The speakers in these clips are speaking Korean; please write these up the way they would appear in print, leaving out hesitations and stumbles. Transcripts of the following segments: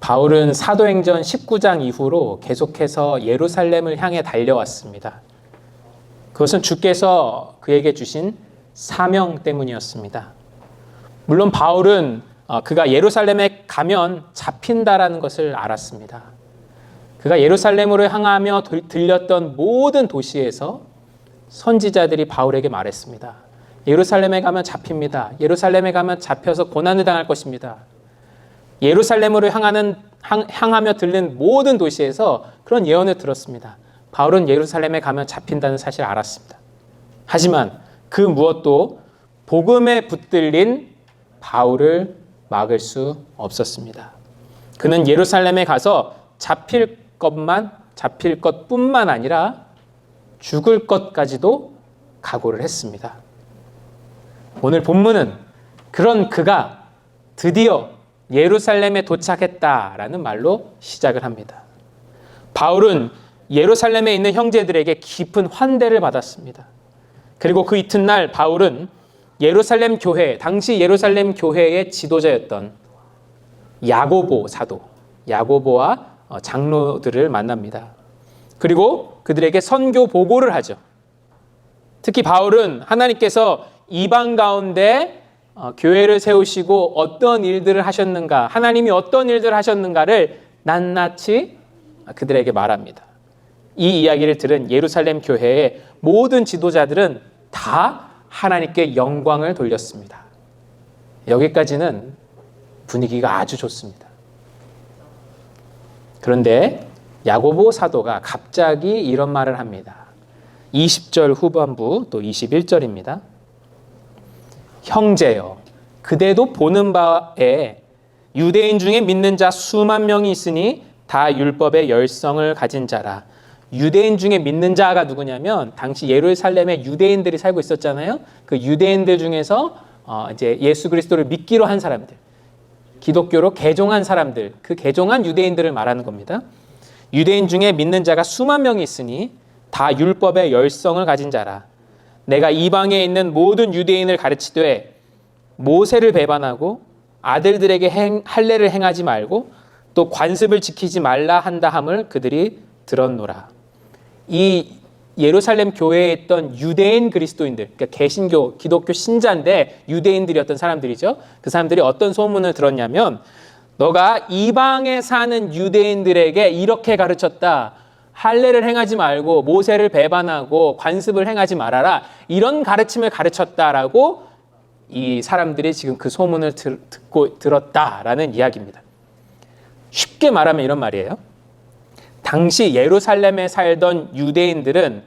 바울은 사도행전 19장 이후로 계속해서 예루살렘을 향해 달려왔습니다. 그것은 주께서 그에게 주신 사명 때문이었습니다. 물론 바울은 그가 예루살렘에 가면 잡힌다라는 것을 알았습니다. 그가 예루살렘으로 향하며 들렸던 모든 도시에서 선지자들이 바울에게 말했습니다. 예루살렘에 가면 잡힙니다. 예루살렘에 가면 잡혀서 고난을 당할 것입니다. 예루살렘으로 향하며 들린 모든 도시에서 그런 예언을 들었습니다. 바울은 예루살렘에 가면 잡힌다는 사실을 알았습니다. 하지만 그 무엇도 복음에 붙들린 바울을 막을 수 없었습니다. 그는 예루살렘에 가서 잡힐 것뿐만 아니라 죽을 것까지도 각오를 했습니다. 오늘 본문은 그런 그가 드디어 예루살렘에 도착했다라는 말로 시작을 합니다. 바울은 예루살렘에 있는 형제들에게 깊은 환대를 받았습니다. 그리고 그 이튿날 바울은 예루살렘 교회, 당시 예루살렘 교회의 지도자였던 야고보 사도, 야고보와 장로들을 만납니다. 그리고 그들에게 선교 보고를 하죠. 특히 바울은 하나님께서 이방 가운데 교회를 세우시고 어떤 일들을 하셨는가, 하나님이 어떤 일들을 하셨는가를 낱낱이 그들에게 말합니다. 이 이야기를 들은 예루살렘 교회의 모든 지도자들은 다 하나님께 영광을 돌렸습니다. 여기까지는 분위기가 아주 좋습니다. 그런데 야고보 사도가 갑자기 이런 말을 합니다. 20절 후반부 또 21절입니다. 형제여, 그대도 보는 바에 유대인 중에 믿는 자 수만 명이 있으니 다 율법의 열성을 가진 자라. 유대인 중에 믿는 자가 누구냐면 당시 예루살렘에 유대인들이 살고 있었잖아요. 그 유대인들 중에서 이제 예수 그리스도를 믿기로 한 사람들, 기독교로 개종한 사람들, 그 개종한 유대인들을 말하는 겁니다. 유대인 중에 믿는 자가 수만 명이 있으니 다 율법의 열성을 가진 자라. 내가 이방에 있는 모든 유대인을 가르치되 모세를 배반하고 아들들에게 할례를 행하지 말고 또 관습을 지키지 말라 한다 함을 그들이 들었노라. 이 예루살렘 교회에 있던 유대인 그리스도인들, 그러니까 개신교, 기독교 신자인데 유대인들이었던 사람들이죠. 그 사람들이 어떤 소문을 들었냐면 너가 이방에 사는 유대인들에게 이렇게 가르쳤다. 할례를 행하지 말고 모세를 배반하고 관습을 행하지 말아라. 이런 가르침을 가르쳤다라고 이 사람들이 지금 그 소문을 듣고 들었다라는 이야기입니다. 쉽게 말하면 이런 말이에요. 당시 예루살렘에 살던 유대인들은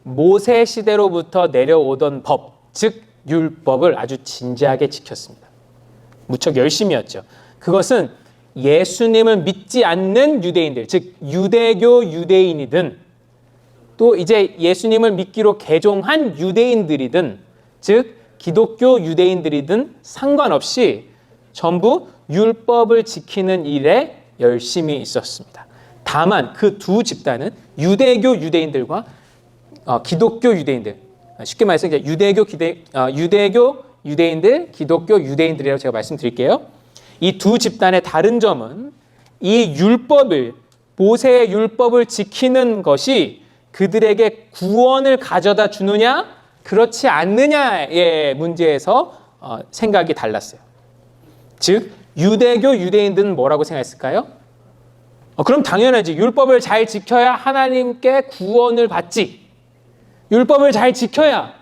모세 시대로부터 내려오던 법, 즉 율법을 아주 진지하게 지켰습니다. 무척 열심히였죠. 그것은 예수님을 믿지 않는 유대인들, 즉 유대교 유대인이든 또 이제 예수님을 믿기로 개종한 유대인들이든 즉 기독교 유대인들이든 상관없이 전부 율법을 지키는 일에 열심히 있었습니다. 다만 그 두 집단은 유대교 유대인들과 기독교 유대인들, 쉽게 말해서 유대교 유대인들, 기독교 유대인들이라고 제가 말씀드릴게요. 이 두 집단의 다른 점은 이 율법을, 모세의 율법을 지키는 것이 그들에게 구원을 가져다 주느냐 그렇지 않느냐의 문제에서 생각이 달랐어요. 즉 유대교 유대인들은 뭐라고 생각했을까요? 그럼 당연하지. 율법을 잘 지켜야 하나님께 구원을 받지. 율법을 잘 지켜야,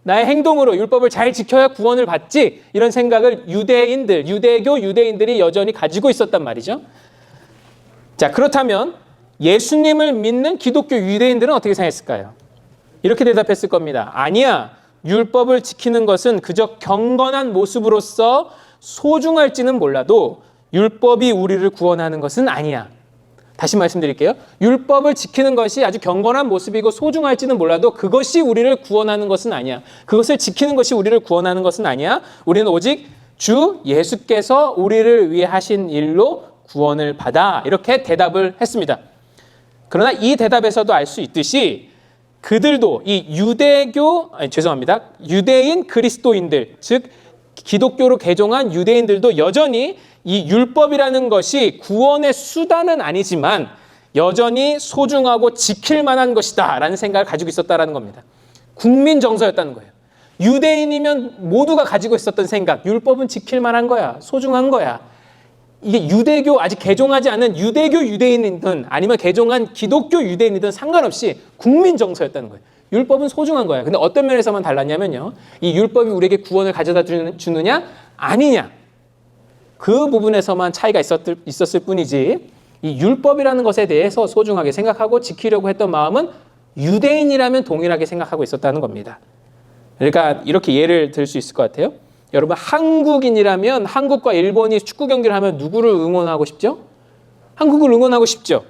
나의 행동으로 율법을 잘 지켜야 구원을 받지. 이런 생각을 유대인들, 유대교 유대인들이 여전히 가지고 있었단 말이죠. 자, 그렇다면 예수님을 믿는 기독교 유대인들은 어떻게 생각했을까요? 이렇게 대답했을 겁니다. 아니야. 율법을 지키는 것은 그저 경건한 모습으로서 소중할지는 몰라도 율법이 우리를 구원하는 것은 아니야. 다시 말씀드릴게요. 율법을 지키는 것이 아주 경건한 모습이고 소중할지는 몰라도 그것이 우리를 구원하는 것은 아니야. 그것을 지키는 것이 우리를 구원하는 것은 아니야. 우리는 오직 주 예수께서 우리를 위해 하신 일로 구원을 받아. 이렇게 대답을 했습니다. 그러나 이 대답에서도 알 수 있듯이 그들도 이 유대인 그리스도인들, 즉 기독교로 개종한 유대인들도 여전히 이 율법이라는 것이 구원의 수단은 아니지만 여전히 소중하고 지킬 만한 것이다 라는 생각을 가지고 있었다는 겁니다. 국민 정서였다는 거예요. 유대인이면 모두가 가지고 있었던 생각, 율법은 지킬 만한 거야, 소중한 거야. 이게 유대교, 아직 개종하지 않은 유대교 유대인이든 아니면 개종한 기독교 유대인이든 상관없이 국민 정서였다는 거예요. 율법은 소중한 거야. 근데 어떤 면에서만 달랐냐면요, 이 율법이 우리에게 구원을 가져다 주느냐 아니냐, 그 부분에서만 차이가 있었을 뿐이지, 이 율법이라는 것에 대해서 소중하게 생각하고 지키려고 했던 마음은 유대인이라면 동일하게 생각하고 있었다는 겁니다. 그러니까 이렇게 예를 들 수 있을 것 같아요. 여러분, 한국인이라면 한국과 일본이 축구 경기를 하면 누구를 응원하고 싶죠? 한국을 응원하고 싶죠.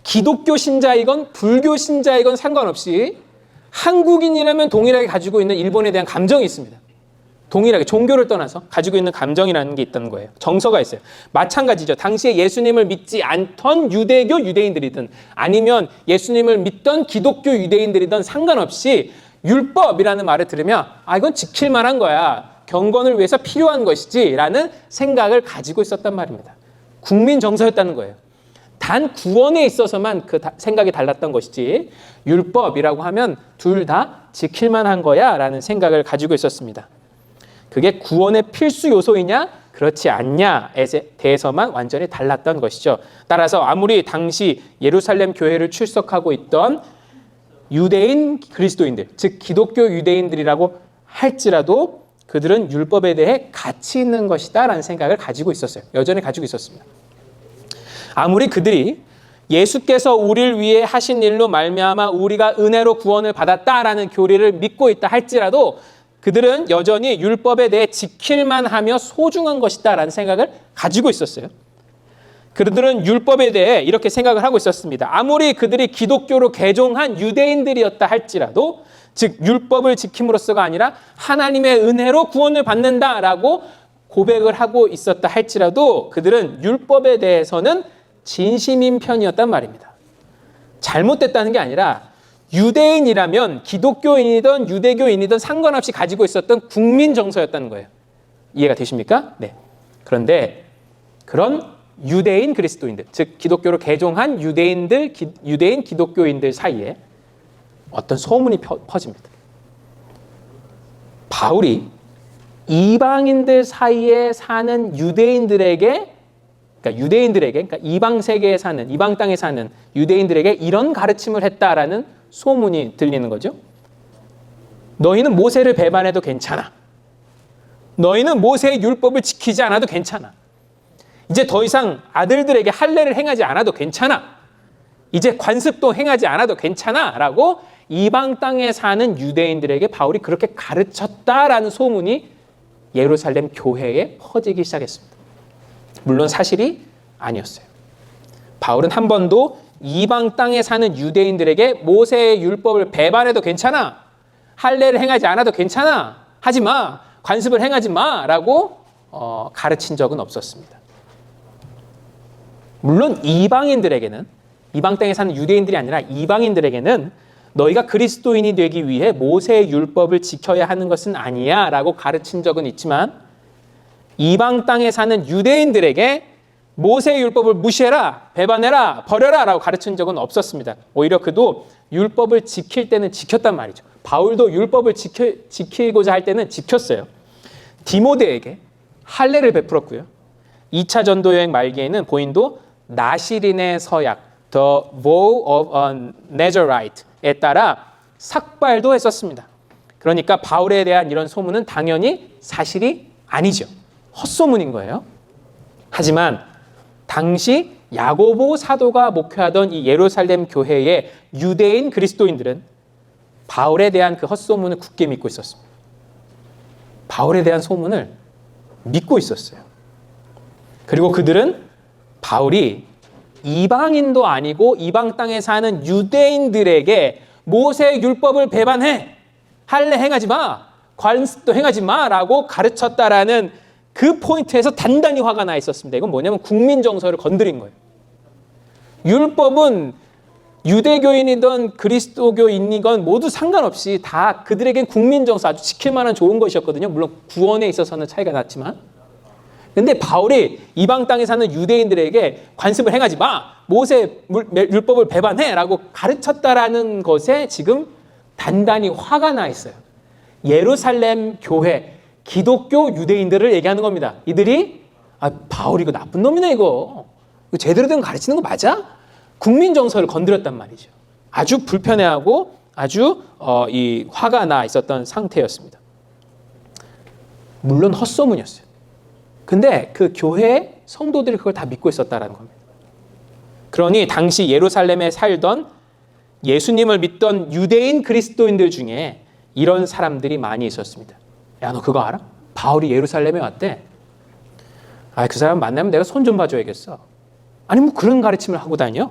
기독교 신자이건 불교 신자이건 상관없이 한국인이라면 동일하게 가지고 있는 일본에 대한 감정이 있습니다. 동일하게 종교를 떠나서 가지고 있는 감정이라는 게 있다는 거예요. 정서가 있어요. 마찬가지죠. 당시에 예수님을 믿지 않던 유대교 유대인들이든 아니면 예수님을 믿던 기독교 유대인들이든 상관없이 율법이라는 말을 들으면 이건 지킬 만한 거야, 경건을 위해서 필요한 것이지 라는 생각을 가지고 있었단 말입니다. 국민 정서였다는 거예요. 단 구원에 있어서만 그 생각이 달랐던 것이지 율법이라고 하면 둘 다 지킬 만한 거야 라는 생각을 가지고 있었습니다. 그게 구원의 필수 요소이냐 그렇지 않냐에 대해서만 완전히 달랐던 것이죠. 따라서 아무리 당시 예루살렘 교회를 출석하고 있던 유대인 그리스도인들, 즉 기독교 유대인들이라고 할지라도 그들은 율법에 대해 가치 있는 것이다 라는 생각을 가지고 있었어요. 여전히 가지고 있었습니다. 아무리 그들이 예수께서 우리를 위해 하신 일로 말미암아 우리가 은혜로 구원을 받았다라는 교리를 믿고 있다 할지라도 그들은 여전히 율법에 대해 지킬만 하며 소중한 것이다 라는 생각을 가지고 있었어요. 그들은 율법에 대해 이렇게 생각을 하고 있었습니다. 아무리 그들이 기독교로 개종한 유대인들이었다 할지라도, 즉 율법을 지킴으로써가 아니라 하나님의 은혜로 구원을 받는다라고 고백을 하고 있었다 할지라도 그들은 율법에 대해서는 진심인 편이었단 말입니다. 잘못됐다는 게 아니라 유대인이라면 기독교인이든 유대교인이든 상관없이 가지고 있었던 국민 정서였다는 거예요. 이해가 되십니까? 네. 그런데 그런 유대인 그리스도인들, 즉 기독교로 개종한 유대인 기독교인들 사이에 어떤 소문이 퍼집니다. 바울이 이방인들 사이에 사는 유대인들에게, 그러니까 이방 세계에 사는, 이방 땅에 사는 유대인들에게 이런 가르침을 했다라는 소문이 들리는 거죠. 너희는 모세를 배반해도 괜찮아. 너희는 모세의 율법을 지키지 않아도 괜찮아. 이제 더 이상 아들들에게 할례를 행하지 않아도 괜찮아. 이제 관습도 행하지 않아도 괜찮아 라고 이방 땅에 사는 유대인들에게 바울이 그렇게 가르쳤다라는 소문이 예루살렘 교회에 퍼지기 시작했습니다. 물론 사실이 아니었어요. 바울은 한 번도 이방 땅에 사는 유대인들에게 모세의 율법을 배반해도 괜찮아, 할례를 행하지 않아도 괜찮아, 하지 마, 관습을 행하지 마 라고 가르친 적은 없었습니다. 물론 이방인들에게는, 이방 땅에 사는 유대인들이 아니라 이방인들에게는 너희가 그리스도인이 되기 위해 모세의 율법을 지켜야 하는 것은 아니야 라고 가르친 적은 있지만 이방 땅에 사는 유대인들에게 모세의 율법을 무시해라, 배반해라, 버려라 라고 가르친 적은 없었습니다. 오히려 그도 율법을 지킬 때는 지켰단 말이죠. 바울도 율법을 지키고자 할 때는 지켰어요. 디모데에게 할례를 베풀었고요. 2차 전도 여행 말기에는 본인도 나시린의 서약, The Vow of a Nazarite에 따라 삭발도 했었습니다. 그러니까 바울에 대한 이런 소문은 당연히 사실이 아니죠. 헛소문인 거예요. 하지만 당시 야고보 사도가 목회하던 이 예루살렘 교회의 유대인 그리스도인들은 바울에 대한 그 헛소문을 굳게 믿고 있었습니다. 바울에 대한 소문을 믿고 있었어요. 그리고 그들은 바울이 이방인도 아니고 이방 땅에 사는 유대인들에게 모세의 율법을 배반해, 할례 행하지 마, 관습도 행하지 마라고 가르쳤다라는 그 포인트에서 단단히 화가 나 있었습니다. 이건 뭐냐면 국민 정서를 건드린 거예요. 율법은 유대교인이든 그리스도교인이건 모두 상관없이 다 그들에겐 국민정서 아주 지킬 만한 좋은 것이었거든요. 물론 구원에 있어서는 차이가 났지만. 근데 바울이 이방 땅에 사는 유대인들에게 관습을 행하지 마. 모세 율법을 배반해라고 가르쳤다라는 것에 지금 단단히 화가 나 있어요. 예루살렘 교회, 기독교 유대인들을 얘기하는 겁니다. 이들이 바울 이거 나쁜 놈이네 이거 제대로 된 거 가르치는 거 맞아? 국민 정서를 건드렸단 말이죠. 아주 불편해하고 아주 이 화가 나 있었던 상태였습니다. 물론 헛소문이었어요. 근데 그 교회 성도들이 그걸 다 믿고 있었다라는 겁니다. 그러니 당시 예루살렘에 살던 예수님을 믿던 유대인 그리스도인들 중에 이런 사람들이 많이 있었습니다. 야, 너 그거 알아? 바울이 예루살렘에 왔대. 그 사람 만나면 내가 손 좀 봐줘야겠어. 아니 뭐 그런 가르침을 하고 다녀?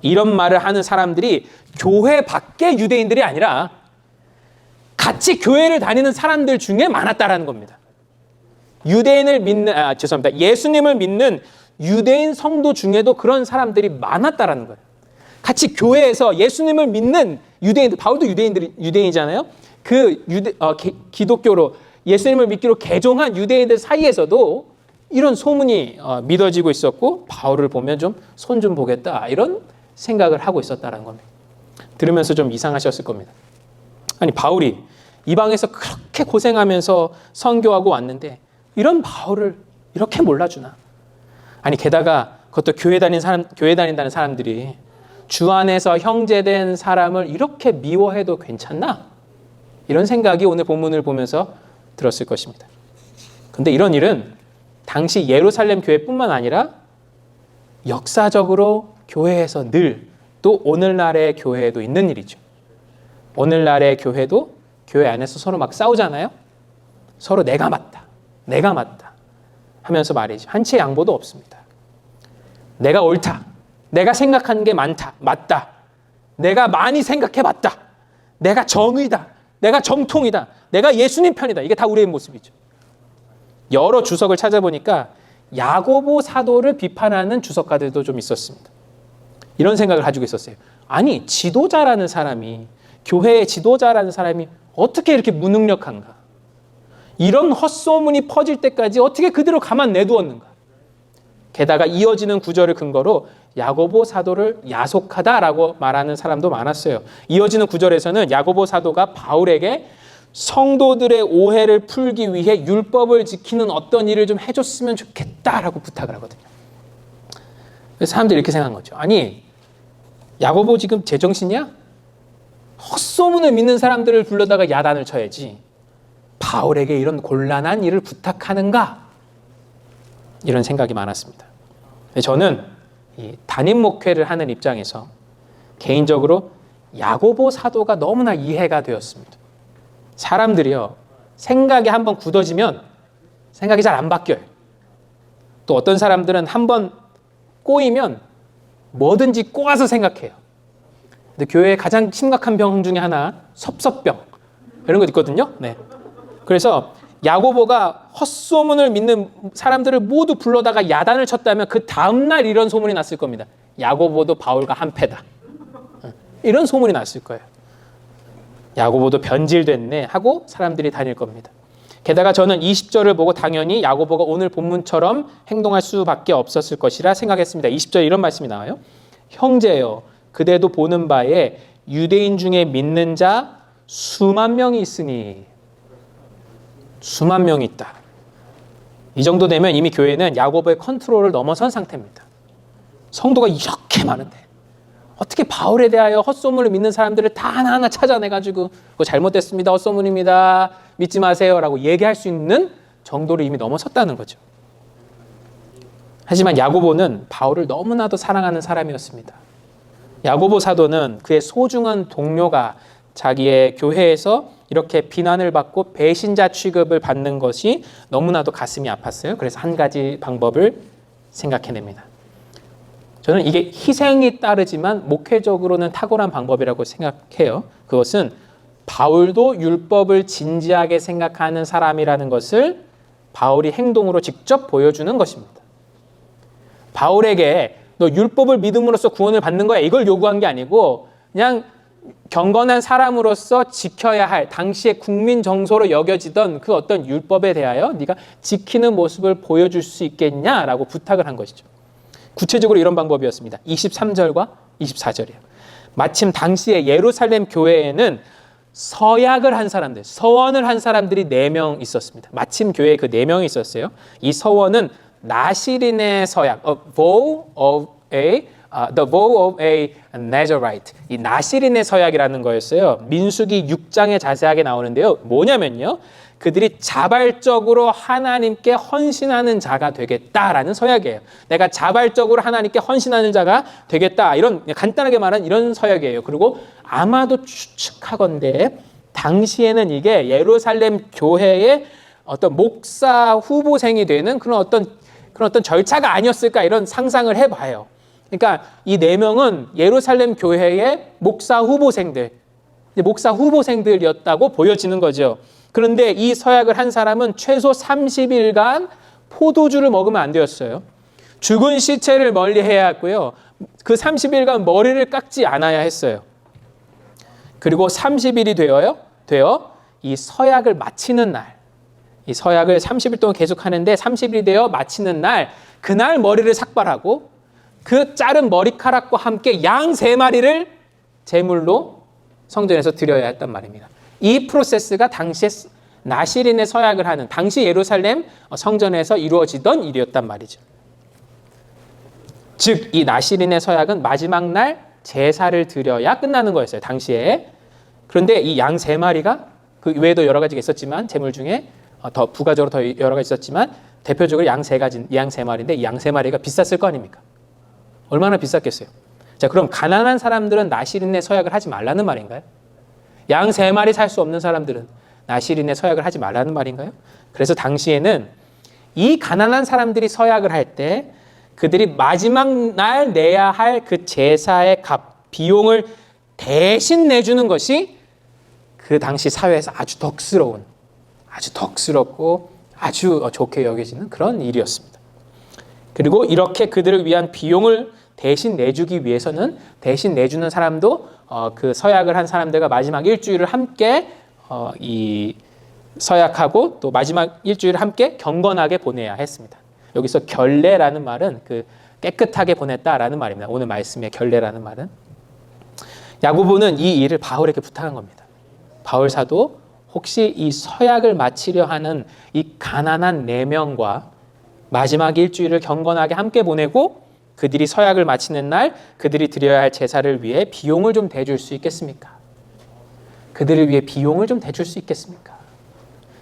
이런 말을 하는 사람들이 교회 밖의 유대인들이 아니라 같이 교회를 다니는 사람들 중에 많았다라는 겁니다. 유대인을 믿는, 예수님을 믿는 유대인 성도 중에도 그런 사람들이 많았다라는 거예요. 같이 교회에서 예수님을 믿는 유대인들, 바울도 유대인이잖아요. 그 기독교로 예수님을 믿기로 개종한 유대인들 사이에서도 이런 소문이 믿어지고 있었고 바울을 보면 좀 손 좀 보겠다 이런 생각을 하고 있었다는 겁니다. 들으면서 좀 이상하셨을 겁니다. 아니 바울이 이방에서 그렇게 고생하면서 선교하고 왔는데 이런 바울을 이렇게 몰라주나? 아니 게다가 그것도 교회 다닌다는 사람들이 주 안에서 형제된 사람을 이렇게 미워해도 괜찮나? 이런 생각이 오늘 본문을 보면서 들었을 것입니다. 근데 이런 일은 당시 예루살렘 교회뿐만 아니라 역사적으로 교회에서 늘 또 오늘날의 교회에도 있는 일이죠. 오늘날의 교회도 교회 안에서 서로 막 싸우잖아요. 서로 내가 맞다 하면서 말이죠. 한치의 양보도 없습니다. 내가 옳다. 내가 생각하는 게 맞다. 내가 많이 생각해 봤다. 내가 정의다. 내가 정통이다. 내가 예수님 편이다. 이게 다 우리의 모습이죠. 여러 주석을 찾아보니까 야고보 사도를 비판하는 주석가들도 좀 있었습니다. 이런 생각을 가지고 있었어요. 아니 지도자라는 사람이 교회의 지도자라는 사람이 어떻게 이렇게 무능력한가? 이런 헛소문이 퍼질 때까지 어떻게 그대로 가만 내두었는가? 게다가 이어지는 구절을 근거로 야고보 사도를 야속하다라고 말하는 사람도 많았어요. 이어지는 구절에서는 야고보 사도가 바울에게 성도들의 오해를 풀기 위해 율법을 지키는 어떤 일을 좀 해줬으면 좋겠다라고 부탁을 하거든요. 그래서 사람들이 이렇게 생각한 거죠. 아니 야고보 지금 제정신이야? 헛소문을 믿는 사람들을 불러다가 야단을 쳐야지. 바울에게 이런 곤란한 일을 부탁하는가? 이런 생각이 많았습니다. 저는 이 담임 목회를 하는 입장에서 개인적으로 야고보 사도가 너무나 이해가 되었습니다. 사람들이요, 생각이 한번 굳어지면 생각이 잘 안 바뀌어요. 또 어떤 사람들은 한번 꼬이면 뭐든지 꼬아서 생각해요. 근데 교회의 가장 심각한 병 중에 하나, 섭섭병. 이런 거 있거든요. 네. 그래서 야고보가 헛소문을 믿는 사람들을 모두 불러다가 야단을 쳤다면 그 다음날 이런 소문이 났을 겁니다. 야고보도 바울과 한패다. 이런 소문이 났을 거예요. 야고보도 변질됐네 하고 사람들이 다닐 겁니다. 게다가 저는 20절을 보고 당연히 야고보가 오늘 본문처럼 행동할 수밖에 없었을 것이라 생각했습니다. 20절에 이런 말씀이 나와요. 형제여, 그대도 보는 바에 유대인 중에 믿는 자 수만 명이 있으니. 수만 명이 있다. 이 정도 되면 이미 교회는 야고보의 컨트롤을 넘어선 상태입니다. 성도가 이렇게 많은데 어떻게 바울에 대하여 헛소문을 믿는 사람들을 다 하나하나 찾아내가지고 그거 잘못됐습니다. 헛소문입니다. 믿지 마세요. 라고 얘기할 수 있는 정도를 이미 넘어섰다는 거죠. 하지만 야고보는 바울을 너무나도 사랑하는 사람이었습니다. 야고보 사도는 그의 소중한 동료가 자기의 교회에서 이렇게 비난을 받고 배신자 취급을 받는 것이 너무나도 가슴이 아팠어요. 그래서 한 가지 방법을 생각해냅니다. 저는 이게 희생이 따르지만 목회적으로는 탁월한 방법이라고 생각해요. 그것은 바울도 율법을 진지하게 생각하는 사람이라는 것을 바울이 행동으로 직접 보여주는 것입니다. 바울에게 너 율법을 믿음으로써 구원을 받는 거야. 이걸 요구한 게 아니고 그냥 경건한 사람으로서 지켜야 할 당시의 국민 정서로 여겨지던 그 어떤 율법에 대하여 네가 지키는 모습을 보여줄 수 있겠냐라고 부탁을 한 것이죠. 구체적으로 이런 방법이었습니다. 23절과 24절이에요. 마침 당시에 예루살렘 교회에는 서약을 한 사람들, 서원을 한 사람들이 4명 있었습니다. 마침 교회에 그 4명이 있었어요. 이 서원은 나시린의 서약, the vow of a Nazarite. 이 나시린의 서약이라는 거였어요. 민수기 6장에 자세하게 나오는데요. 뭐냐면요. 그들이 자발적으로 하나님께 헌신하는 자가 되겠다라는 서약이에요. 내가 자발적으로 하나님께 헌신하는 자가 되겠다. 이런 간단하게 말한 이런 서약이에요. 그리고 아마도 추측하건대 당시에는 이게 예루살렘 교회의 어떤 목사 후보생이 되는 그런 어떤 절차가 아니었을까 이런 상상을 해봐요. 그러니까 이 4명은 예루살렘 교회의 목사 후보생들이었다고 보여지는 거죠. 그런데 이 서약을 한 사람은 최소 30일간 포도주를 먹으면 안 되었어요. 죽은 시체를 멀리해야 했고요. 그 30일간 머리를 깎지 않아야 했어요. 그리고 30일이 되어 이 서약을 마치는 날, 이 서약을 30일 동안 계속 하는데 30일이 되어 마치는 날, 그날 머리를 삭발하고 그 자른 머리카락과 함께 양 3마리를 제물로 성전에서 드려야 했단 말입니다. 이 프로세스가 당시에 나시린의 서약을 하는 당시 예루살렘 성전에서 이루어지던 일이었단 말이죠. 즉, 이 나시린의 서약은 마지막 날 제사를 드려야 끝나는 거였어요. 당시에. 그런데 이 양 3마리가 그 외에도 여러 가지가 있었지만 제물 중에 더 부가적으로 더 여러 가지 있었지만 대표적으로 양 3마리인데 이 양 3마리가 비쌌을 거 아닙니까? 얼마나 비쌌겠어요? 자, 그럼 가난한 사람들은 나시린의 서약을 하지 말라는 말인가요? 양 3마리 살 수 없는 사람들은 나시린의 서약을 하지 말라는 말인가요? 그래서 당시에는 이 가난한 사람들이 서약을 할 때 그들이 마지막 날 내야 할 그 제사의 값, 비용을 대신 내주는 것이 그 당시 사회에서 아주 덕스럽고 아주 좋게 여겨지는 그런 일이었습니다. 그리고 이렇게 그들을 위한 비용을 대신 내주기 위해서는 대신 내주는 사람도 그 서약을 한 사람들과 마지막 일주일을 함께 이 서약하고 또 마지막 일주일을 함께 경건하게 보내야 했습니다. 여기서 결례라는 말은 그 깨끗하게 보냈다라는 말입니다. 오늘 말씀의 결례라는 말은 야고보는 이 일을 바울에게 부탁한 겁니다. 바울 사도 혹시 이 서약을 마치려 하는 이 가난한 4명과 마지막 일주일을 경건하게 함께 보내고 그들이 서약을 마치는 날 그들이 드려야 할 제사를 위해 비용을 좀 대줄 수 있겠습니까? 그들을 위해 비용을 좀 대줄 수 있겠습니까?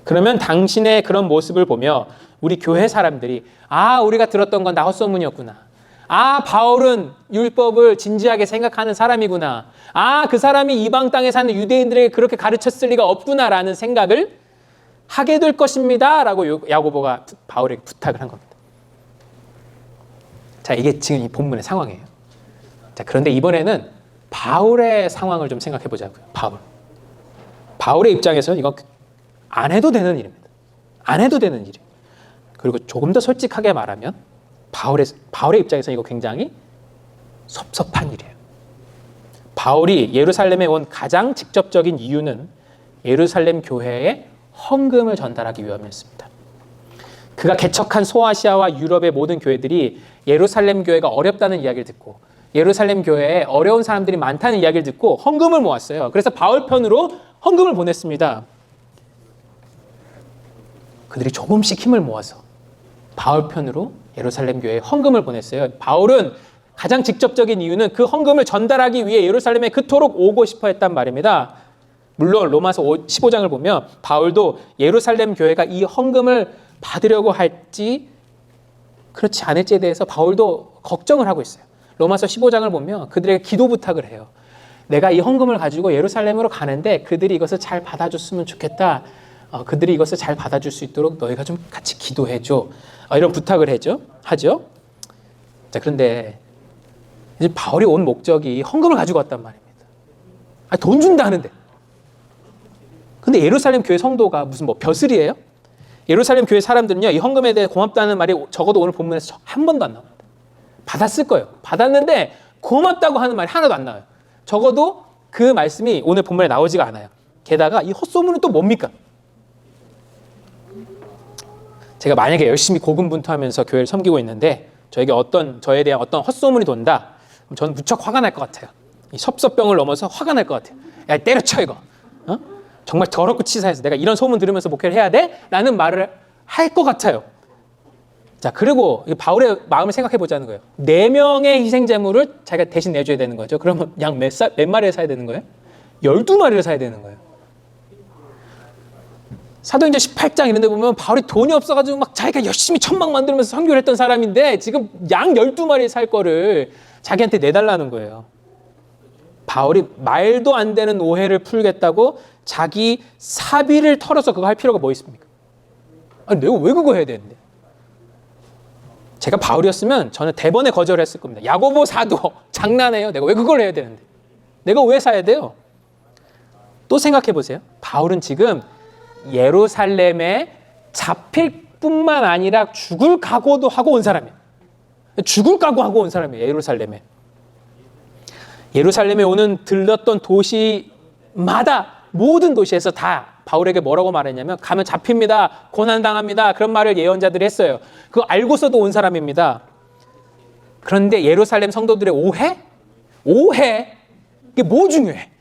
그러면 당신의 그런 모습을 보며 우리 교회 사람들이 우리가 들었던 건 다 헛소문이었구나. 바울은 율법을 진지하게 생각하는 사람이구나. 그 사람이 이방 땅에 사는 유대인들에게 그렇게 가르쳤을 리가 없구나라는 생각을 하게 될 것입니다. 라고 야고보가 바울에게 부탁을 한 겁니다. 자, 이게 지금 이 본문의 상황이에요. 자, 그런데 이번에는 바울의 상황을 좀 생각해 보자고요. 바울의 입장에서는 이건 안 해도 되는 일입니다. 안 해도 되는 일이에요. 그리고 조금 더 솔직하게 말하면 바울의 입장에서는 이거 굉장히 섭섭한 일이에요. 바울이 예루살렘에 온 가장 직접적인 이유는 예루살렘 교회에 헌금을 전달하기 위함이었습니다. 그가 개척한 소아시아와 유럽의 모든 교회들이 예루살렘 교회가 어렵다는 이야기를 듣고 예루살렘 교회에 어려운 사람들이 많다는 이야기를 듣고 헌금을 모았어요. 그래서 바울 편으로 헌금을 보냈습니다. 그들이 조금씩 힘을 모아서 바울 편으로 예루살렘 교회에 헌금을 보냈어요. 바울은 가장 직접적인 이유는 그 헌금을 전달하기 위해 예루살렘에 그토록 오고 싶어 했단 말입니다. 물론 로마서 15장을 보면 바울도 예루살렘 교회가 이 헌금을 받으려고 할지 그렇지 않을지에 대해서 바울도 걱정을 하고 있어요. 로마서 15장을 보면 그들에게 기도 부탁을 해요. 내가 이 헌금을 가지고 예루살렘으로 가는데 그들이 이것을 잘 받아줬으면 좋겠다. 그들이 이것을 잘 받아줄 수 있도록 너희가 좀 같이 기도해줘. 이런 부탁을 하죠. 자, 그런데 이제 바울이 온 목적이 헌금을 가지고 왔단 말입니다. 돈 준다는데. 근데 예루살렘 교회 성도가 무슨 벼슬이에요? 예루살렘 교회 사람들은요, 이 헌금에 대해 고맙다는 말이 적어도 오늘 본문에서 한 번도 안 나옵니다. 받았을 거예요. 받았는데 고맙다고 하는 말이 하나도 안 나와요. 적어도 그 말씀이 오늘 본문에 나오지가 않아요. 게다가 이 헛소문은 또 뭡니까? 제가 만약에 열심히 고군분투하면서 교회를 섬기고 있는데 저에 대한 어떤 헛소문이 돈다. 그럼 저는 무척 화가 날 것 같아요. 이 섭섭병을 넘어서 화가 날 것 같아요. 야, 때려쳐 이거. 정말 더럽고 치사해서 내가 이런 소문 들으면서 목회를 해야 돼? 라는 말을 할 것 같아요. 자, 그리고 바울의 마음을 생각해 보자는 거예요. 4명의 희생제물을 자기가 대신 내줘야 되는 거죠. 그러면 양 몇 마리를 사야 되는 거예요? 12마리를 사야 되는 거예요. 사도행전 18장 이런 데 보면 바울이 돈이 없어가지고 막 자기가 열심히 천막 만들면서 선교를 했던 사람인데 지금 양 12마리 살 거를 자기한테 내달라는 거예요. 바울이 말도 안 되는 오해를 풀겠다고 자기 사비를 털어서 그거 할 필요가 뭐 있습니까? 아니, 내가 왜 그거 해야 되는데? 제가 바울이었으면 저는 대번에 거절했을 겁니다. 야고보 사도 장난해요. 내가 왜 그걸 해야 되는데? 내가 왜 사야 돼요? 또 생각해 보세요. 바울은 지금 예루살렘에 잡힐 뿐만 아니라 죽을 각오도 하고 온 사람이에요. 죽을 각오하고 온 사람이에요. 예루살렘에 오는 들렀던 도시마다 모든 도시에서 다 바울에게 뭐라고 말했냐면 가면 잡힙니다. 고난당합니다. 그런 말을 예언자들이 했어요. 그거 알고서도 온 사람입니다. 그런데 예루살렘 성도들의 오해? 이게 뭐 중요해?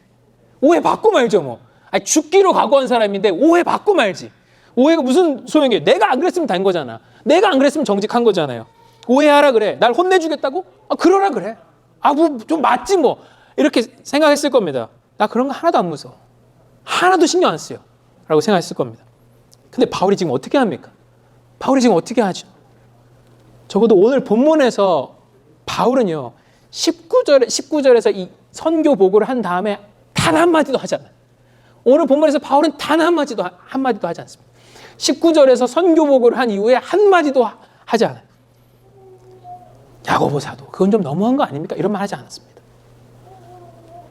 오해 받고 말죠 뭐. 아니, 죽기로 각오한 사람인데 오해 받고 말지. 오해가 무슨 소용이에요? 내가 안 그랬으면 된 거잖아. 내가 안 그랬으면 정직한 거잖아요. 오해하라 그래. 날 혼내주겠다고? 그러라 그래. 뭐 좀 맞지 뭐. 이렇게 생각했을 겁니다. 나 그런 거 하나도 안 무서워. 하나도 신경 안 쓰여. 라고 생각했을 겁니다. 근데 바울이 지금 어떻게 합니까? 바울이 지금 어떻게 하죠? 적어도 오늘 본문에서 바울은요, 19절에서 이 선교 보고를 한 다음에 단 한마디도 하지 않아요. 오늘 본문에서 바울은 단 한마디도 하지 않습니다. 19절에서 선교 보고를 한 이후에 한마디도 하지 않아요. 야고보 사도, 그건 좀 너무한 거 아닙니까? 이런 말 하지 않았습니다.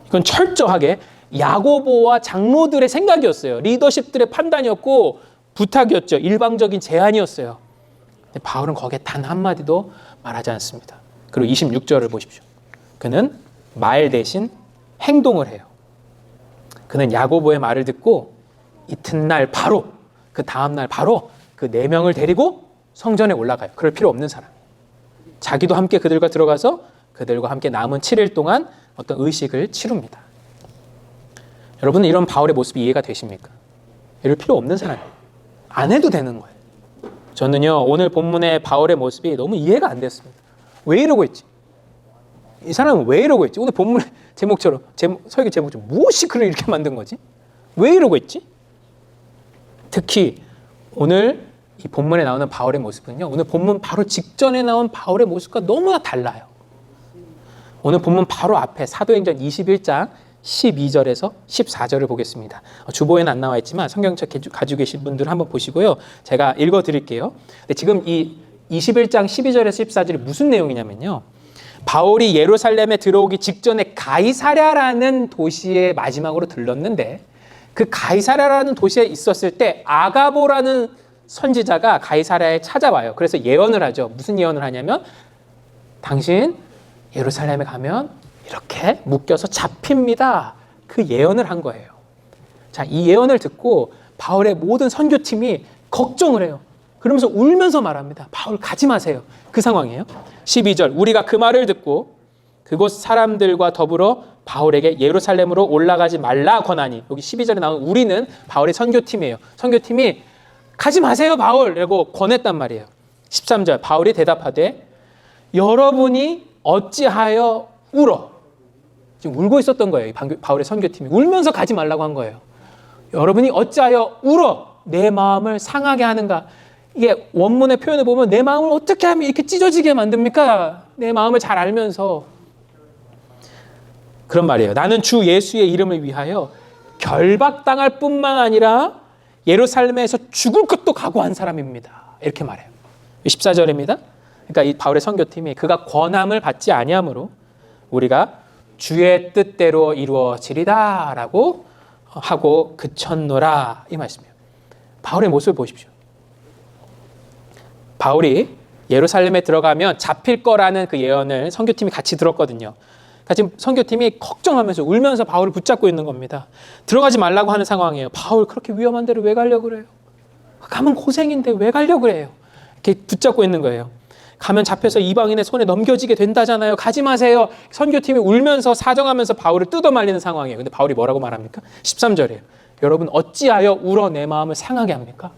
이건 철저하게 야고보와 장로들의 생각이었어요. 리더십들의 판단이었고 부탁이었죠. 일방적인 제안이었어요. 근데 바울은 거기에 단 한마디도 말하지 않습니다. 그리고 26절을 보십시오. 그는 말 대신 행동을 해요. 그는 야고보의 말을 듣고 이튿날 바로 그 다음날 바로 그 4명을 데리고 성전에 올라가요. 그럴 필요 없는 사람. 자기도 함께 그들과 들어가서 그들과 함께 남은 7일 동안 어떤 의식을 치룹니다. 여러분은 이런 바울의 모습이 이해가 되십니까? 이럴 필요 없는 사람이에요. 안 해도 되는 거예요. 저는요, 오늘 본문의 바울의 모습이 너무 이해가 안 됐습니다. 왜 이러고 있지? 이 사람은 왜 이러고 있지? 오늘 본문의 제목처럼, 설교 제목처럼 무엇이 그를 이렇게 만든 거지? 왜 이러고 있지? 특히 오늘 이 본문에 나오는 바울의 모습은요, 오늘 본문 바로 직전에 나온 바울의 모습과 너무나 달라요. 오늘 본문 바로 앞에 사도행전 21장 12절에서 14절을 보겠습니다. 주보에는 안 나와 있지만 성경책 가지고 계신 분들은 한번 보시고요. 제가 읽어드릴게요. 근데 지금 이 21장 12절에서 14절이 무슨 내용이냐면요. 바울이 예루살렘에 들어오기 직전에 가이사랴라는 도시에 마지막으로 들렀는데 그 가이사랴라는 도시에 있었을 때 아가보라는 선지자가 가이사랴에 찾아와요. 그래서 예언을 하죠. 무슨 예언을 하냐면 당신 예루살렘에 가면 이렇게 묶여서 잡힙니다. 그 예언을 한 거예요. 자, 이 예언을 듣고 바울의 모든 선교팀이 걱정을 해요. 그러면서 울면서 말합니다. 바울 가지 마세요. 그 상황이에요. 12절, 우리가 그 말을 듣고 그곳 사람들과 더불어 바울에게 예루살렘으로 올라가지 말라 권하니, 여기 12절에 나온 우리는 바울의 선교팀이에요. 선교팀이 가지 마세요 바울! 라고 권했단 말이에요. 13절, 바울이 대답하되 여러분이 어찌하여 울어? 지금 울고 있었던 거예요. 바울의 선교팀이 울면서 가지 말라고 한 거예요. 여러분이 어찌하여 울어? 내 마음을 상하게 하는가? 이게 원문의 표현을 보면 내 마음을 어떻게 하면 이렇게 찢어지게 만듭니까? 내 마음을 잘 알면서 그런 말이에요. 나는 주 예수의 이름을 위하여 결박당할 뿐만 아니라 예루살렘에서 죽을 것도 각오한 사람입니다. 이렇게 말해요. 14절입니다. 그러니까 이 바울의 선교팀이 그가 권함을 받지 아니하므로 우리가 주의 뜻대로 이루어지리다 라고 하고 그쳤노라, 이 말씀이에요. 바울의 모습을 보십시오. 바울이 예루살렘에 들어가면 잡힐 거라는 그 예언을 선교팀이 같이 들었거든요. 지금 선교팀이 걱정하면서 울면서 바울을 붙잡고 있는 겁니다. 들어가지 말라고 하는 상황이에요. 바울 그렇게 위험한 데를 왜 가려고 그래요? 가면 고생인데 왜 가려고 그래요? 이렇게 붙잡고 있는 거예요. 가면 잡혀서 이방인의 손에 넘겨지게 된다잖아요. 가지 마세요. 선교팀이 울면서 사정하면서 바울을 뜯어말리는 상황이에요. 근데 바울이 뭐라고 말합니까? 13절이에요. 여러분 어찌하여 울어 내 마음을 상하게 합니까?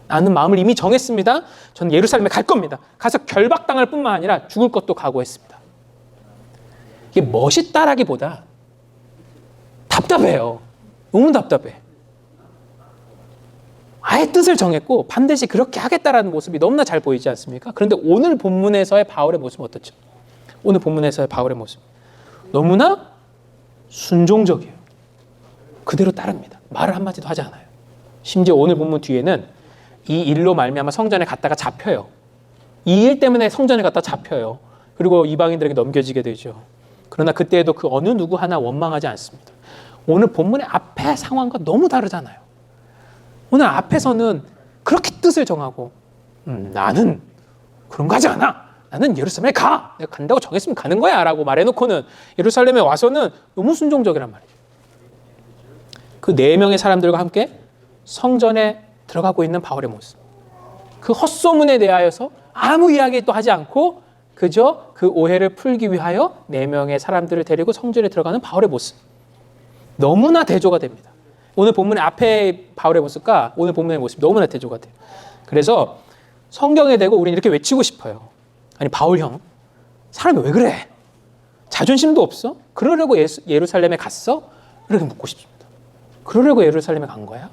나는 마음을 이미 정했습니다. 저는 예루살렘에 갈 겁니다. 가서 결박당할 뿐만 아니라 죽을 것도 각오했습니다. 이게 멋있다라기보다 답답해요. 너무 답답해. 아예 뜻을 정했고 반드시 그렇게 하겠다라는 모습이 너무나 잘 보이지 않습니까? 그런데 오늘 본문에서의 바울의 모습은 어떻죠? 오늘 본문에서의 바울의 모습 너무나 순종적이에요. 그대로 따릅니다. 말을 한마디도 하지 않아요. 심지어 오늘 본문 뒤에는 이 일로 말미암아 성전에 갔다가 잡혀요. 이 일 때문에 성전에 갔다 잡혀요. 그리고 이방인들에게 넘겨지게 되죠. 그러나 그때에도 그 어느 누구 하나 원망하지 않습니다. 오늘 본문의 앞의 상황과 너무 다르잖아요. 오늘 앞에서는 그렇게 뜻을 정하고 나는 그런 거 하지 않아. 나는 예루살렘에 가. 내가 간다고 정했으면 가는 거야 라고 말해놓고는 예루살렘에 와서는 너무 순종적이란 말이에요. 그 4명의 사람들과 함께 성전에 들어가고 있는 바울의 모습. 그 헛소문에 대하여서 아무 이야기도 하지 않고 그저 그 오해를 풀기 위하여 4명의 사람들을 데리고 성전에 들어가는 바울의 모습. 너무나 대조가 됩니다. 오늘 본문의 앞에 바울의 모습과 오늘 본문의 모습이 너무나 대조가 돼요. 그래서 성경에 대고 우리는 이렇게 외치고 싶어요. 아니 바울 형, 사람이 왜 그래? 자존심도 없어? 그러려고 예루살렘에 갔어? 이렇게 묻고 싶습니다. 그러려고 예루살렘에 간 거야?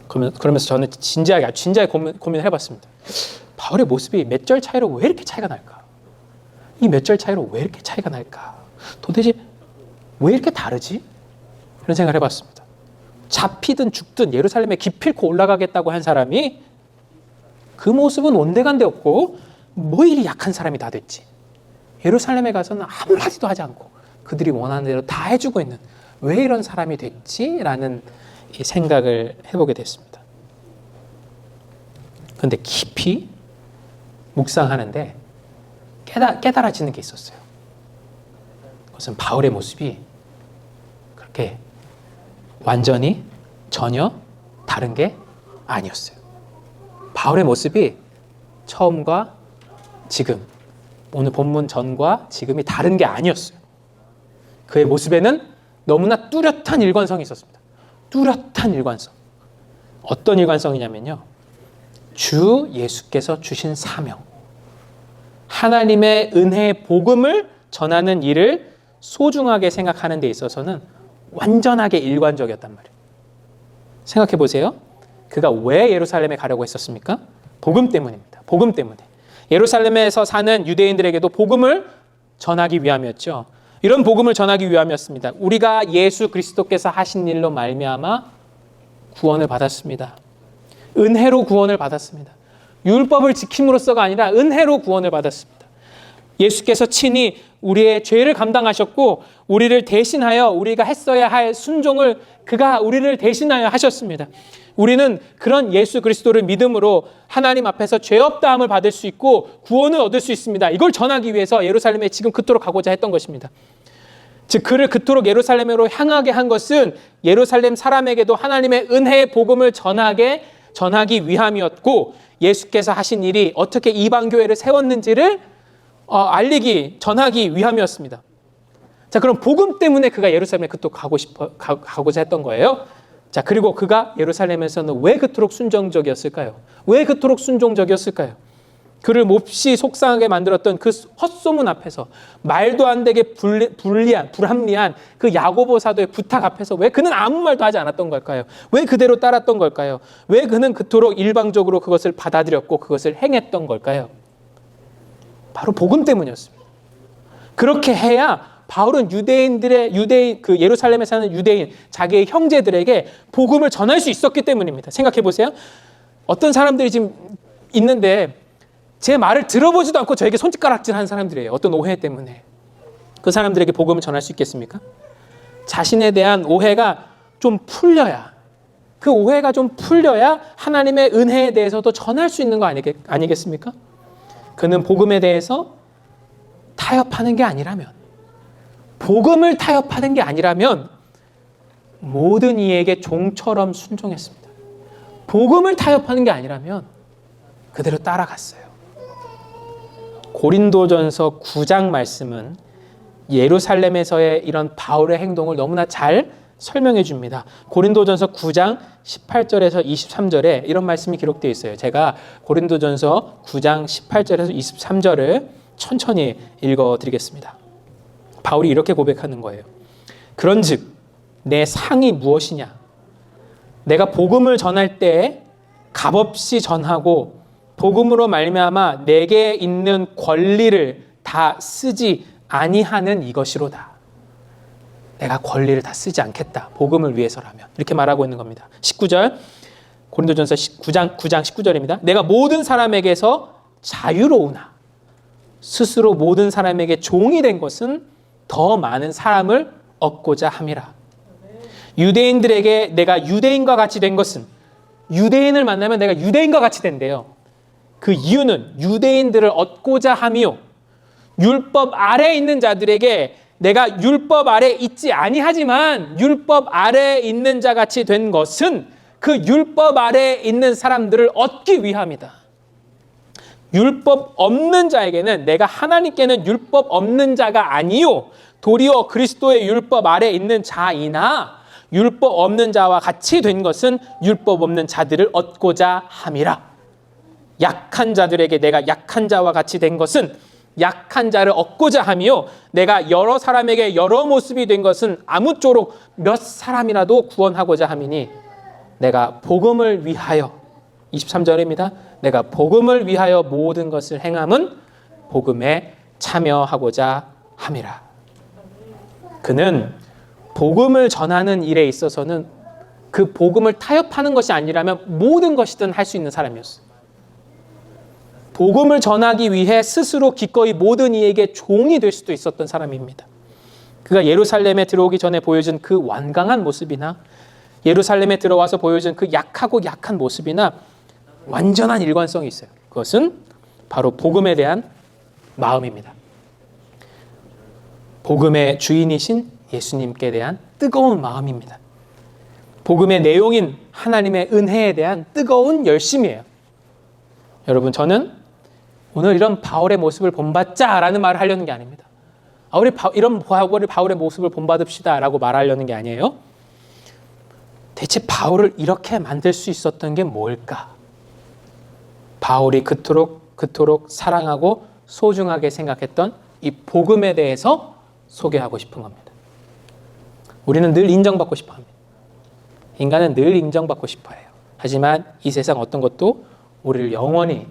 그러면서 저는 진지하게 고민을 해봤습니다. 바울의 모습이 몇 절 차이로 왜 이렇게 차이가 날까? 이 몇 절 차이로 왜 이렇게 차이가 날까? 도대체 왜 이렇게 다르지? 그런 생각을 해봤습니다. 잡히든 죽든 예루살렘에 기필코 올라가겠다고 한 사람이 그 모습은 온데간데 없고 뭐 이리 약한 사람이 다 됐지. 예루살렘에 가서는 아무 마디도 하지 않고 그들이 원하는 대로 다 해주고 있는 왜 이런 사람이 됐지? 라는 이 생각을 해보게 됐습니다. 그런데 깊이 묵상하는데 깨달아지는 게 있었어요. 그것은 바울의 모습이 그렇게 완전히 전혀 다른 게 아니었어요. 바울의 모습이 처음과 지금, 오늘 본문 전과 지금이 다른 게 아니었어요. 그의 모습에는 너무나 뚜렷한 일관성이 있었습니다. 뚜렷한 일관성. 어떤 일관성이냐면요. 주 예수께서 주신 사명. 하나님의 은혜의 복음을 전하는 일을 소중하게 생각하는 데 있어서는 완전하게 일관적이었단 말이에요. 생각해 보세요. 그가 왜 예루살렘에 가려고 했었습니까? 복음 때문입니다. 복음 때문에. 예루살렘에서 사는 유대인들에게도 복음을 전하기 위함이었죠. 이런 복음을 전하기 위함이었습니다. 우리가 예수 그리스도께서 하신 일로 말미암아 구원을 받았습니다. 은혜로 구원을 받았습니다. 율법을 지킴으로써가 아니라 은혜로 구원을 받았습니다. 예수께서 친히 우리의 죄를 감당하셨고 우리를 대신하여 우리가 했어야 할 순종을 그가 우리를 대신하여 하셨습니다. 우리는 그런 예수 그리스도를 믿음으로 하나님 앞에서 죄 없다함을 받을 수 있고 구원을 얻을 수 있습니다. 이걸 전하기 위해서 예루살렘에 지금 그토록 가고자 했던 것입니다. 즉 그를 그토록 예루살렘으로 향하게 한 것은 예루살렘 사람에게도 하나님의 은혜의 복음을 전하기 위함이었고 예수께서 하신 일이 어떻게 이방교회를 세웠는지를 전하기 위함이었습니다. 자, 그럼 복음 때문에 그가 예루살렘에 그토록 가고자 했던 거예요. 자, 그리고 그가 예루살렘에서는 왜 그토록 순종적이었을까요? 왜 그토록 순종적이었을까요? 그를 몹시 속상하게 만들었던 그 헛소문 앞에서 말도 안 되게 불합리한 그 야고보 사도의 부탁 앞에서 왜 그는 아무 말도 하지 않았던 걸까요? 왜 그대로 따랐던 걸까요? 왜 그는 그토록 일방적으로 그것을 받아들였고 그것을 행했던 걸까요? 바로 복음 때문이었습니다. 그렇게 해야 바울은 그 예루살렘에 사는 유대인, 자기의 형제들에게 복음을 전할 수 있었기 때문입니다. 생각해 보세요. 어떤 사람들이 지금 있는데 제 말을 들어보지도 않고 저에게 손짓가락질 하는 사람들이에요. 어떤 오해 때문에. 그 사람들에게 복음을 전할 수 있겠습니까? 자신에 대한 오해가 좀 풀려야 그 오해가 좀 풀려야 하나님의 은혜에 대해서도 전할 수 있는 거 아니겠습니까? 그는 복음에 대해서 타협하는 게 아니라면, 복음을 타협하는 게 아니라면 모든 이에게 종처럼 순종했습니다. 복음을 타협하는 게 아니라면 그대로 따라갔어요. 고린도전서 9장 말씀은 예루살렘에서의 이런 바울의 행동을 너무나 잘 설명해 줍니다. 고린도전서 9장 18절에서 23절에 이런 말씀이 기록되어 있어요. 제가 고린도전서 9장 18절에서 23절을 천천히 읽어드리겠습니다. 바울이 이렇게 고백하는 거예요. 그런즉 내 상이 무엇이냐? 내가 복음을 전할 때 값없이 전하고 복음으로 말미암아 내게 있는 권리를 다 쓰지 아니하는 이것이로다. 내가 권리를 다 쓰지 않겠다. 복음을 위해서라면. 이렇게 말하고 있는 겁니다. 19절 고린도전서 9장 19절입니다. 내가 모든 사람에게서 자유로우나 스스로 모든 사람에게 종이 된 것은 더 많은 사람을 얻고자 함이라. 유대인들에게 내가 유대인과 같이 된 것은, 유대인을 만나면 내가 유대인과 같이 된대요. 그 이유는 유대인들을 얻고자 함이요, 율법 아래에 있는 자들에게 내가 율법 아래에 있지 아니하지만 율법 아래에 있는 자 같이 된 것은 그 율법 아래에 있는 사람들을 얻기 위함이다. 율법 없는 자에게는, 내가 하나님께는 율법 없는 자가 아니요 도리어 그리스도의 율법 아래에 있는 자이나 율법 없는 자와 같이 된 것은 율법 없는 자들을 얻고자 함이라. 약한 자들에게 내가 약한 자와 같이 된 것은 약한 자를 얻고자 함이요 내가 여러 사람에게 여러 모습이 된 것은 아무쪼록 몇 사람이라도 구원하고자 함이니 내가 복음을 위하여, 23절입니다. 내가 복음을 위하여 모든 것을 행함은 복음에 참여하고자 함이라. 그는 복음을 전하는 일에 있어서는 그 복음을 타협하는 것이 아니라면 모든 것이든 할 수 있는 사람이었어요. 복음을 전하기 위해 스스로 기꺼이 모든 이에게 종이 될 수도 있었던 사람입니다. 그가 예루살렘에 들어오기 전에 보여준 그 완강한 모습이나 예루살렘에 들어와서 보여준 그 약하고 약한 모습이나 완전한 일관성이 있어요. 그것은 바로 복음에 대한 마음입니다. 복음의 주인이신 예수님께 대한 뜨거운 마음입니다. 복음의 내용인 하나님의 은혜에 대한 뜨거운 열심이에요. 여러분, 저는 오늘 이런 바울의 모습을 본받자라는 말을 하려는 게 아닙니다. 우리 이런 바울의 모습을 본받읍시다 라고 말하려는 게 아니에요. 대체 바울을 이렇게 만들 수 있었던 게 뭘까? 바울이 그토록 사랑하고 소중하게 생각했던 이 복음에 대해서 소개하고 싶은 겁니다. 우리는 늘 인정받고 싶어 합니다. 인간은 늘 인정받고 싶어 해요. 하지만 이 세상 어떤 것도 우리를 영원히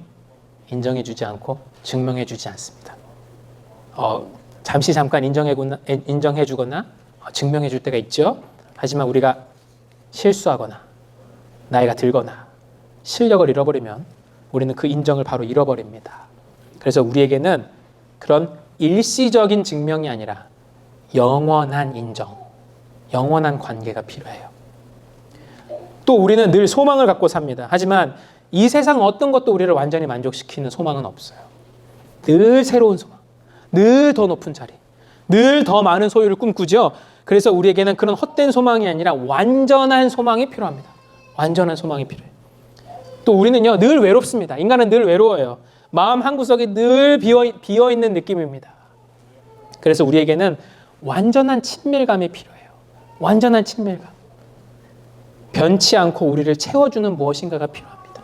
인정해주지 않고 증명해주지 않습니다. 잠깐 인정해주거나 증명해줄 때가 있죠. 하지만 우리가 실수하거나 나이가 들거나 실력을 잃어버리면 우리는 그 인정을 바로 잃어버립니다. 그래서 우리에게는 그런 일시적인 증명이 아니라 영원한 인정, 영원한 관계가 필요해요. 또 우리는 늘 소망을 갖고 삽니다. 하지만 이 세상 어떤 것도 우리를 완전히 만족시키는 소망은 없어요. 늘 새로운 소망, 늘 더 높은 자리, 늘 더 많은 소유를 꿈꾸죠. 그래서 우리에게는 그런 헛된 소망이 아니라 완전한 소망이 필요합니다. 완전한 소망이 필요해요. 또 우리는요, 늘 외롭습니다. 인간은 늘 외로워요. 마음 한구석이 늘 비어있는 느낌입니다. 그래서 우리에게는 완전한 친밀감이 필요해요. 완전한 친밀감. 변치 않고 우리를 채워주는 무엇인가가 필요합니다.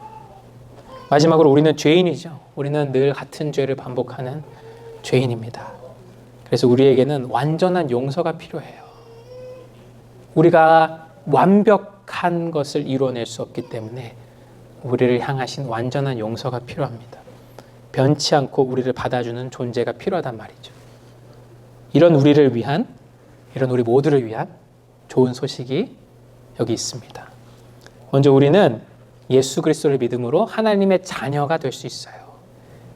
마지막으로 우리는 죄인이죠. 우리는 늘 같은 죄를 반복하는 죄인입니다. 그래서 우리에게는 완전한 용서가 필요해요. 우리가 완벽한 것을 이루어낼 수 없기 때문에 우리를 향하신 완전한 용서가 필요합니다. 변치 않고 우리를 받아주는 존재가 필요하단 말이죠. 이런 우리를 위한, 이런 우리 모두를 위한 좋은 소식이 여기 있습니다. 먼저 우리는 예수 그리스도를 믿음으로 하나님의 자녀가 될 수 있어요.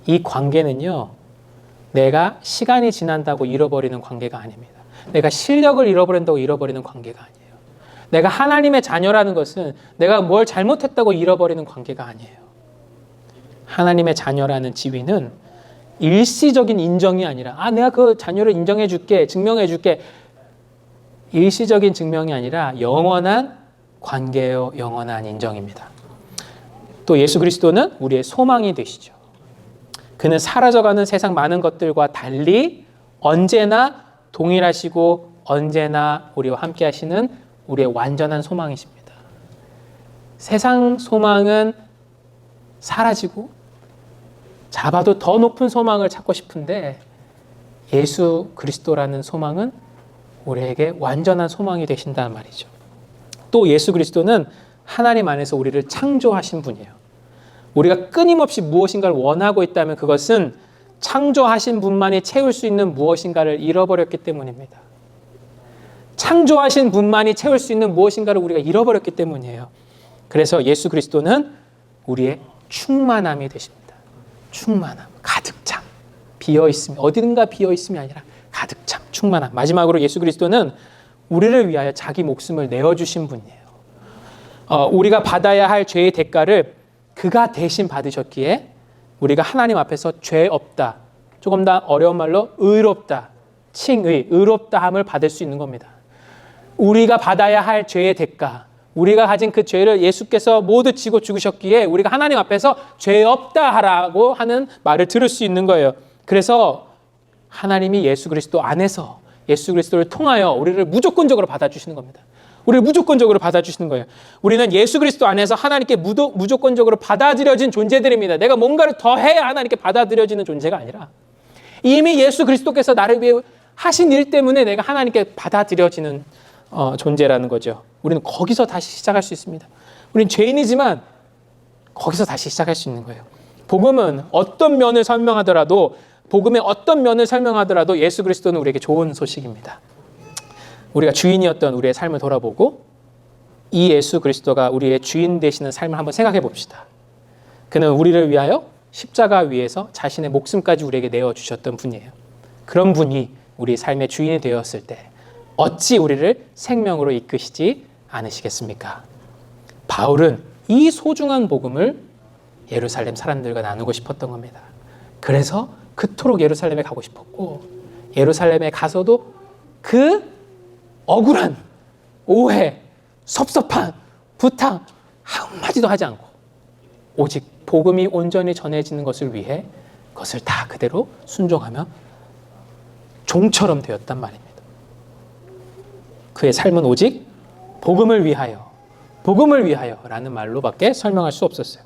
이 관계는요, 내가 시간이 지난다고 잃어버리는 관계가 아닙니다. 내가 실력을 잃어버린다고 잃어버리는 관계가 아니에요. 내가 하나님의 자녀라는 것은 내가 뭘 잘못했다고 잃어버리는 관계가 아니에요. 하나님의 자녀라는 지위는 일시적인 인정이 아니라 내가 그 자녀를 인정해 줄게, 증명해 줄게. 일시적인 증명이 아니라 영원한 관계요, 영원한 인정입니다. 또 예수 그리스도는 우리의 소망이 되시죠. 그는 사라져가는 세상 많은 것들과 달리 언제나 동일하시고 언제나 우리와 함께 하시는 우리의 완전한 소망이십니다. 세상 소망은 사라지고 잡아도 더 높은 소망을 찾고 싶은데 예수 그리스도라는 소망은 우리에게 완전한 소망이 되신다는 말이죠. 또 예수 그리스도는 하나님 안에서 우리를 창조하신 분이에요. 우리가 끊임없이 무엇인가를 원하고 있다면 그것은 창조하신 분만이 채울 수 있는 무엇인가를 잃어버렸기 때문입니다. 창조하신 분만이 채울 수 있는 무엇인가를 우리가 잃어버렸기 때문이에요. 그래서 예수 그리스도는 우리의 충만함이 되십니다. 충만함, 가득 참, 비어있음이, 어디든가 비어있음이 아니라 가득 참, 충만함. 마지막으로 예수 그리스도는 우리를 위하여 자기 목숨을 내어주신 분이에요. 우리가 받아야 할 죄의 대가를 그가 대신 받으셨기에 우리가 하나님 앞에서 죄 없다, 조금 더 어려운 말로 의롭다, 칭의, 의롭다함을 받을 수 있는 겁니다. 우리가 받아야 할 죄의 대가, 우리가 가진 그 죄를 예수께서 모두 지고 죽으셨기에 우리가 하나님 앞에서 죄 없다 하라고 하는 말을 들을 수 있는 거예요. 그래서 하나님이 예수 그리스도 안에서 예수 그리스도를 통하여 우리를 무조건적으로 받아주시는 겁니다. 우리를 무조건적으로 받아주시는 거예요. 우리는 예수 그리스도 안에서 하나님께 무조건적으로 받아들여진 존재들입니다. 내가 뭔가를 더 해야 하나님께 받아들여지는 존재가 아니라 이미 예수 그리스도께서 나를 위해 하신 일 때문에 내가 하나님께 받아들여지는 존재라는 거죠. 우리는 거기서 다시 시작할 수 있습니다. 우리는 죄인이지만 거기서 다시 시작할 수 있는 거예요. 복음은 어떤 면을 설명하더라도 예수 그리스도는 우리에게 좋은 소식입니다. 우리가 주인이었던 우리의 삶을 돌아보고 이 예수 그리스도가 우리의 주인 되시는 삶을 한번 생각해 봅시다. 그는 우리를 위하여 십자가 위에서 자신의 목숨까지 우리에게 내어주셨던 분이에요. 그런 분이 우리 삶의 주인이 되었을 때 어찌 우리를 생명으로 이끄시지 않으시겠습니까? 바울은 이 소중한 복음을 예루살렘 사람들과 나누고 싶었던 겁니다. 그래서 그토록 예루살렘에 가고 싶었고 예루살렘에 가서도 그 억울한 오해, 섭섭한 부탁 한마디도 하지 않고 오직 복음이 온전히 전해지는 것을 위해 그것을 다 그대로 순종하며 종처럼 되었단 말입니다. 그의 삶은 오직 복음을 위하여 라는 말로밖에 설명할 수 없었어요.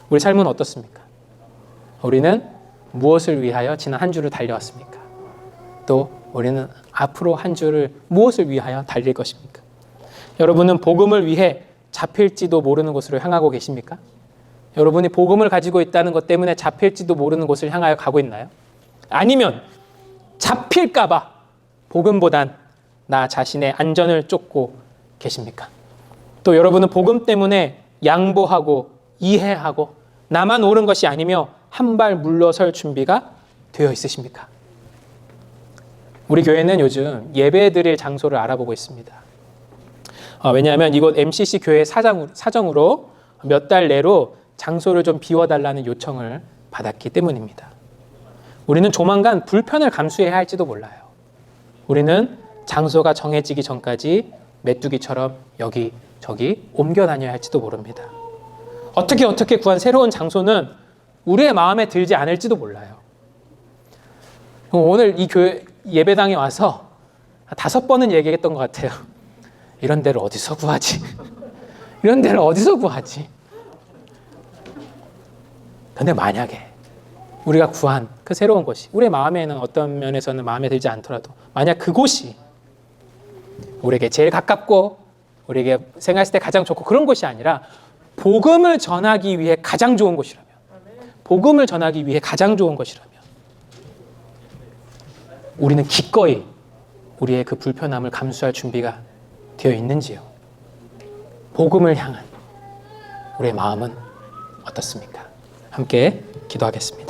우리 삶은 어떻습니까? 우리는 무엇을 위하여 지난 한 주를 달려왔습니까? 또 우리는 앞으로 한 주를 무엇을 위하여 달릴 것입니까? 여러분은 복음을 위해 잡힐지도 모르는 곳으로 향하고 계십니까? 여러분이 복음을 가지고 있다는 것 때문에 잡힐지도 모르는 곳을 향하여 가고 있나요? 아니면 잡힐까 봐 복음보단 나 자신의 안전을 쫓고 계십니까? 또 여러분은 복음 때문에 양보하고 이해하고 나만 옳은 것이 아니며 한 발 물러설 준비가 되어 있으십니까? 우리 교회는 요즘 예배 드릴 장소를 알아보고 있습니다. 왜냐하면 이곳 MCC 교회 사정으로 몇 달 내로 장소를 좀 비워달라는 요청을 받았기 때문입니다. 우리는 조만간 불편을 감수해야 할지도 몰라요. 우리는 장소가 정해지기 전까지 메뚜기처럼 여기저기 옮겨 다녀야 할지도 모릅니다. 어떻게 구한 새로운 장소는 우리의 마음에 들지 않을지도 몰라요. 오늘 이 교회 예배당에 와서 5번은 얘기했던 것 같아요. 이런 데를 어디서 구하지? 이런 데를 어디서 구하지? 근데 만약에 우리가 구한 그 새로운 곳이 우리의 마음에는 어떤 면에서는 마음에 들지 않더라도 만약 그곳이 우리에게 제일 가깝고 우리에게 생각했을 때 가장 좋고 그런 곳이 아니라 복음을 전하기 위해 가장 좋은 곳이라면 우리는 기꺼이 우리의 그 불편함을 감수할 준비가 되어 있는지요? 복음을 향한 우리의 마음은 어떻습니까? 함께 기도하겠습니다.